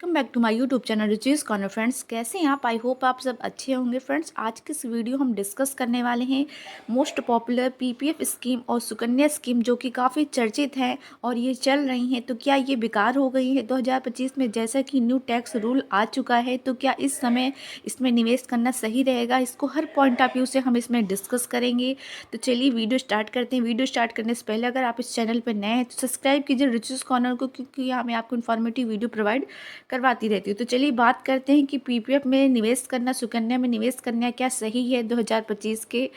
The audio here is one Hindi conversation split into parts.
Welcome back to my YouTube channel Ruchi's corner. Friends, कैसे हैं आप? आई होप आप सब अच्छे होंगे। फ्रेंड्स, आज के इस वीडियो हम डिस्कस करने वाले हैं मोस्ट पॉपुलर पीपीएफ स्कीम और सुकन्या स्कीम जो कि काफ़ी चर्चित हैं और ये चल रही हैं। तो क्या ये बेकार हो गई है 2025 में? जैसा कि न्यू टैक्स रूल आ चुका है, तो क्या इस समय इसमें निवेश करना सही रहेगा? इसको हर पॉइंट ऑफ व्यू से हम इसमें डिस्कस करेंगे। तो चलिए वीडियो स्टार्ट करते हैं। वीडियो स्टार्ट करने से पहले अगर आप इस चैनल पर नए हैं तो सब्सक्राइब कीजिए रुचिस कॉर्नर को, क्योंकि यहाँ मैं आपको इन्फॉर्मेटिव वीडियो प्रोवाइड करवाती रहती हूँ। तो चलिए बात करते हैं कि पीपीएफ में निवेश करना, सुकन्या में निवेश करना क्या सही है 2025 के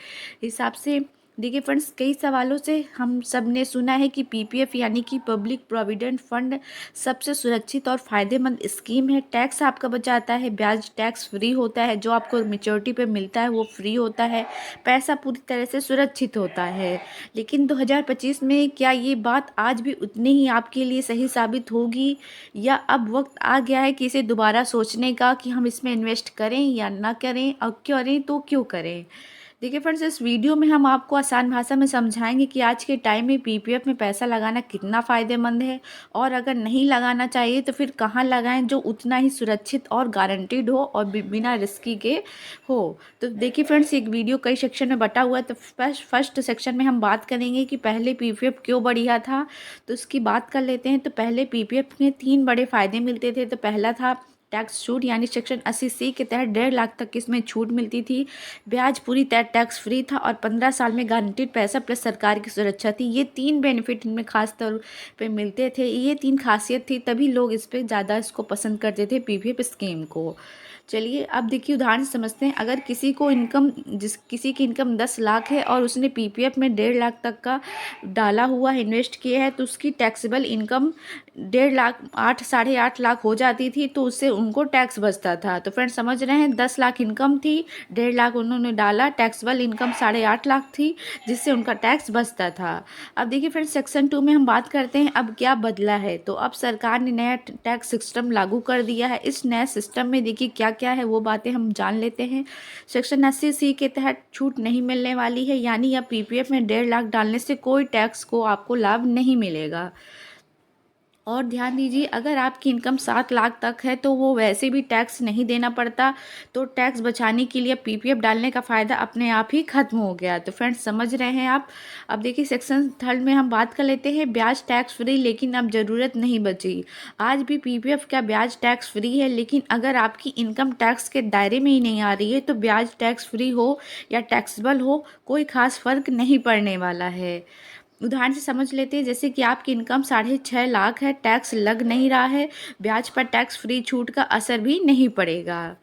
हिसाब से। देखिए फ्रेंड्स, कई सवालों से हम सब ने सुना है कि पीपीएफ यानी कि पब्लिक प्रोविडेंट फंड सबसे सुरक्षित और फायदेमंद स्कीम है। टैक्स आपका बचाता है, ब्याज टैक्स फ्री होता है, जो आपको मैच्योरिटी पे मिलता है वो फ्री होता है, पैसा पूरी तरह से सुरक्षित होता है। लेकिन 2025 में क्या ये बात आज भी उतनी ही आपके लिए सही साबित होगी, या अब वक्त आ गया है कि इसे दोबारा सोचने का कि हम इसमें इन्वेस्ट करें या ना करें, और करें तो क्यों करें? देखिए फ्रेंड्स, इस वीडियो में हम आपको आसान भाषा में समझाएंगे कि आज के टाइम में पीपीएफ में पैसा लगाना कितना फ़ायदेमंद है, और अगर नहीं लगाना चाहिए तो फिर कहाँ लगाएं जो उतना ही सुरक्षित और गारंटीड हो और बिना रिस्की के हो। तो देखिए फ्रेंड्स, एक वीडियो कई सेक्शन में बटा हुआ है। तो फर्स्ट सेक्शन में हम बात करेंगे कि पहले पीपीएफ क्यों बढ़िया था, तो उसकी बात कर लेते हैं। तो पहले पीपीएफ में 3 बड़े फ़ायदे मिलते थे। तो पहला था टैक्स छूट, यानी सेक्शन 80C के तहत 1.5 लाख तक इसमें छूट मिलती थी। ब्याज पूरी तरह टैक्स फ्री था और 15 साल में गारंटीड पैसा प्लस सरकार की सुरक्षा थी। ये 3 बेनिफिट इनमें खास तौर पे मिलते थे। ये 3 खासियत थी, तभी लोग इस पे ज़्यादा इसको पसंद करते थे पीपीएफ स्कीम को। चलिए अब देखिए उदाहरण से समझते हैं। अगर किसी की इनकम 10 लाख है और उसने पीपीएफ में 1.5 लाख तक का डाला हुआ है, इन्वेस्ट किया है, तो उसकी टैक्सेबल इनकम 1.5 लाख 8 साढ़े 8 लाख हो जाती थी। तो उससे उनको टैक्स बचता था। तो फ्रेंड्स समझ रहे हैं, 10 लाख इनकम थी, 1.5 लाख उन्होंने डाला, टैक्सेबल इनकम 8.5 लाख थी, जिससे उनका टैक्स बचता था। अब देखिए फ्रेंड्स, सेक्शन 2 में हम बात करते हैं अब क्या बदला है। तो अब सरकार ने नया टैक्स सिस्टम लागू कर दिया है। इस नए सिस्टम में देखिए क्या क्या है वो बातें हम जान लेते हैं। सेक्शन 80C के तहत छूट नहीं मिलने वाली है, यानी अब पीपीएफ में 1.5 लाख डालने से कोई टैक्स को आपको लाभ नहीं मिलेगा। और ध्यान दीजिए, अगर आपकी इनकम 7 लाख तक है तो वो वैसे भी टैक्स नहीं देना पड़ता। तो टैक्स बचाने के लिए पीपीएफ डालने का फ़ायदा अपने आप ही खत्म हो गया। तो फ्रेंड्स समझ रहे हैं आप। अब देखिए सेक्शन 3 में हम बात कर लेते हैं ब्याज टैक्स फ्री, लेकिन अब ज़रूरत नहीं बची। आज भी पीपीएफ का ब्याज टैक्स फ्री है, लेकिन अगर आपकी इनकम टैक्स के दायरे में ही नहीं आ रही है तो ब्याज टैक्स फ्री हो या टैक्सेबल हो, कोई खास फ़र्क नहीं पड़ने वाला है। उदाहरण से समझ लेते हैं, जैसे कि आपकी इनकम 6.5 लाख है, टैक्स लग नहीं रहा है, ब्याज पर टैक्स फ्री छूट का असर भी नहीं पड़ेगा।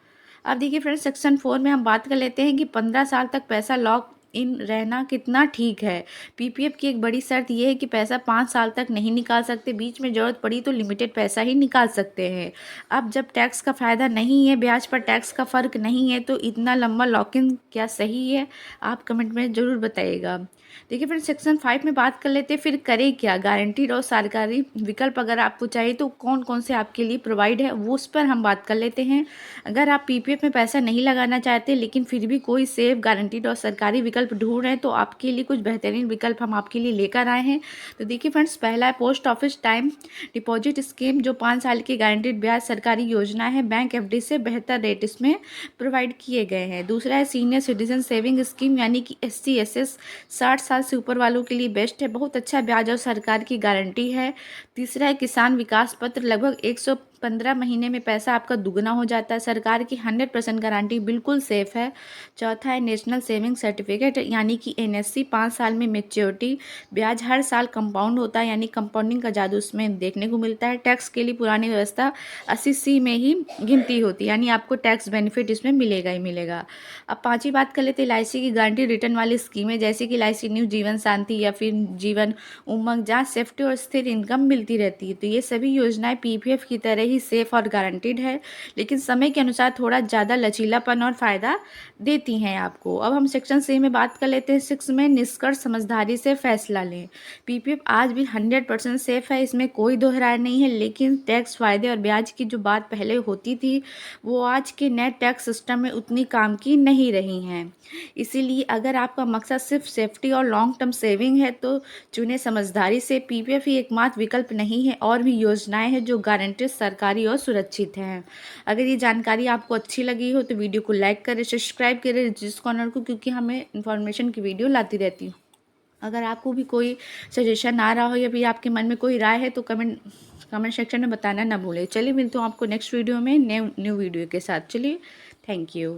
अब देखिए फ्रेंड्स, सेक्शन 4 में हम बात कर लेते हैं कि 15 साल तक पैसा लॉक इन रहना कितना ठीक है। पीपीएफ की एक बड़ी शर्त यह है कि पैसा 5 साल तक नहीं निकाल सकते, बीच में ज़रूरत पड़ी तो लिमिटेड पैसा ही निकाल सकते हैं। अब जब टैक्स का फ़ायदा नहीं है, ब्याज पर टैक्स का फ़र्क नहीं है, तो इतना लंबा लॉक इन क्या सही है? आप कमेंट में ज़रूर बताइएगा। देखिए फिर सेक्शन 5 में बात कर लेते हैं, फिर करें क्या। गारंटीड और सरकारी विकल्प अगर आपको चाहिए तो कौन कौन से आपके लिए प्रोवाइड है, वो उस पर हम बात कर लेते हैं। अगर आप पीपीएफ में पैसा नहीं लगाना चाहते लेकिन फिर भी कोई सेफ, गारंटीड और सरकारी विकल्प ढूंढ रहे हैं, तो आपके लिए कुछ बेहतरीन विकल्प हम आपके लिए लेकर आए हैं। तो देखिए फ्रेंड्स, पहला है post office time deposit scheme, जो 5 साल की गारंटीड ब्याज सरकारी योजना है। बैंक एफडी से बेहतर रेट इसमें प्रोवाइड किए गए हैं। दूसरा है सीनियर सिटीजन सेविंग स्कीम, यानी कि SC/SS 60 साल से ऊपर वालों के लिए बेस्ट है, बहुत अच्छा ब्याज और सरकार की गारंटी है। तीसरा है किसान विकास पत्र, लगभग 115 महीने में पैसा आपका दुगना हो जाता है, सरकार की 100% गारंटी, बिल्कुल सेफ है। चौथा है नेशनल सेविंग सर्टिफिकेट, यानी कि NSC, 5 साल में मेच्योरिटी, ब्याज हर साल कंपाउंड होता है, यानी कंपाउंडिंग का जादू उसमें देखने को मिलता है। टैक्स के लिए पुरानी व्यवस्था 80C में ही गिनती होती है, यानी आपको टैक्स बेनिफिट इसमें मिलेगा ही मिलेगा। अब पांचवी बात कर लेते हैं LIC की गारंटी रिटर्न वाली स्कीमें, जैसे कि LIC न्यू जीवन शांति या फिर जीवन उमंग, जहाँ सेफ्टी और स्थिर इनकम मिलती रहती है। तो ये सभी योजनाएं पीपीएफ की तरह ही सेफ और गारंटीड है, लेकिन समय के अनुसार थोड़ा ज़्यादा लचीलापन और फ़ायदा देती हैं आपको। अब हम सेक्शन 6 में बात कर लेते हैं। 6 में निष्कर्ष समझदारी से फैसला लें। पीपीएफ आज भी 100% सेफ है, इसमें कोई दो राय नहीं है, लेकिन टैक्स फ़ायदे और ब्याज की जो बात पहले होती थी वो आज के नए टैक्स सिस्टम में उतनी काम की नहीं रही हैं। इसीलिए अगर आपका मकसद सिर्फ सेफ्टी और लॉन्ग टर्म सेविंग है तो चुने समझदारी से। पीपीएफ ही एकमात्र विकल्प नहीं है, और भी योजनाएं हैं जो गारंटेड, सरकारी और सुरक्षित हैं। अगर ये जानकारी आपको अच्छी लगी हो तो वीडियो को लाइक करें, सब्सक्राइब करें रजिस कॉर्नर को, क्योंकि हमें इन्फॉर्मेशन की वीडियो लाती रहती हूँ। अगर आपको भी कोई सजेशन आ रहा हो या फिर आपके मन में कोई राय है तो कमेंट सेक्शन में बताना ना भूलें। चलिए मिलते हूँ आपको नेक्स्ट वीडियो में न्यू वीडियो के साथ। चलिए, थैंक यू।